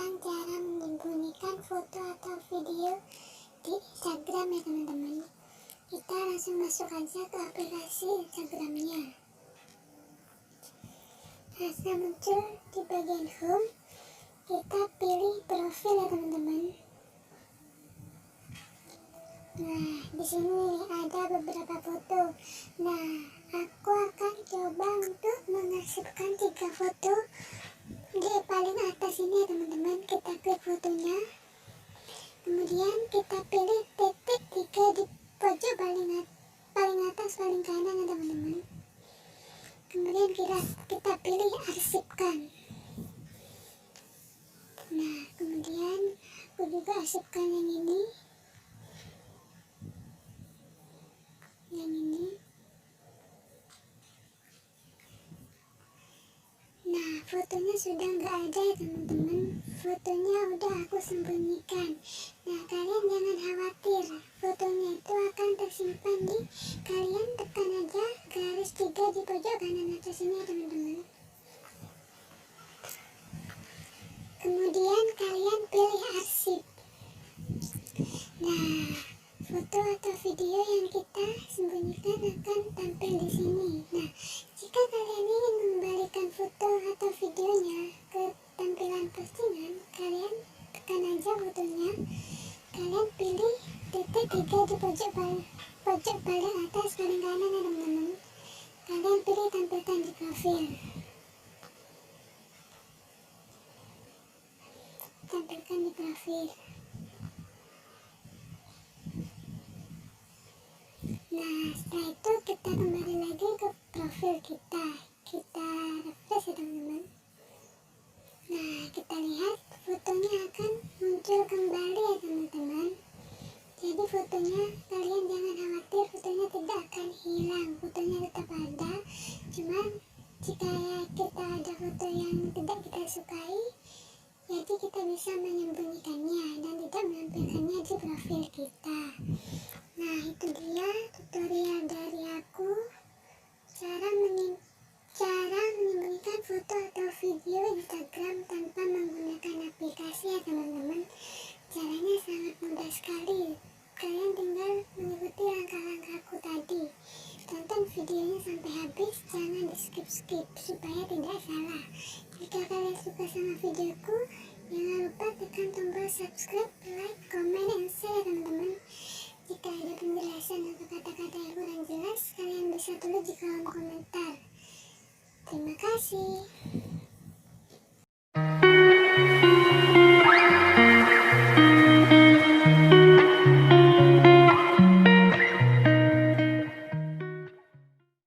tentang cara menyembunyikan foto atau video di Instagram ya teman-teman. Kita langsung masuk aja ke aplikasi Instagramnya. Nah, setelah muncul di bagian home, kita pilih profil ya teman-teman. Nah, di sini ada beberapa foto. Nah, aku akan coba untuk mengarsipkan 3 foto di paling atas ini ya teman-teman. Kita klik fotonya, kemudian kita pilih titik 3 di pojok paling atas paling kanan ya teman-teman. Kemudian kita pilih arsipkan. Nah, kemudian aku juga arsipkan yang ini. Nah, fotonya sudah nggak ada ya teman-teman. Fotonya udah aku sembunyikan. Nah, kalian jangan khawatir, fotonya itu akan tersimpan di kalian tekan aja garis 3 di pojok kanan atas ini ya teman-teman. Kemudian kalian pilih arsip. Nah, foto atau video yang kita sembunyikan akan tampil di sini. Nah, jika kalian ingin mengembalikan foto atau videonya ke tampilan postingan, kalian tekan aja fotonya. Kalian pilih titik 3 di pojok paling atas paling kanan ya teman-teman. Kalian pilih tampilkan di profil. Tampilkan di profil. Nah, setelah itu kita kembali lagi ke profil kita. Kita refresh ya teman-teman. Nah, kita lihat fotonya akan muncul kembali ya teman-teman. Jadi fotonya, kalian jangan khawatir, fotonya tidak akan hilang. Fotonya tetap ada. Cuman jika kita ada foto yang tidak kita sukai, jadi kita bisa menyembunyikannya dan tidak menampilkannya di profil kita. Nah, itu dia tutorial dari aku, cara menyembunyikan foto atau video Instagram tanpa menggunakan aplikasi ya teman-teman. Caranya sangat mudah sekali. Kalian tinggal mengikuti langkah-langkahku tadi. Tonton videonya sampai habis, jangan di skip supaya tidak salah. Jika kalian suka sama videoku, jangan lupa tekan tombol subscribe, like, comment, dan share teman-teman. Jika ada penjelasan atau kata-kata yang kurang jelas, kalian bisa tulis di kolom komentar. Terima kasih.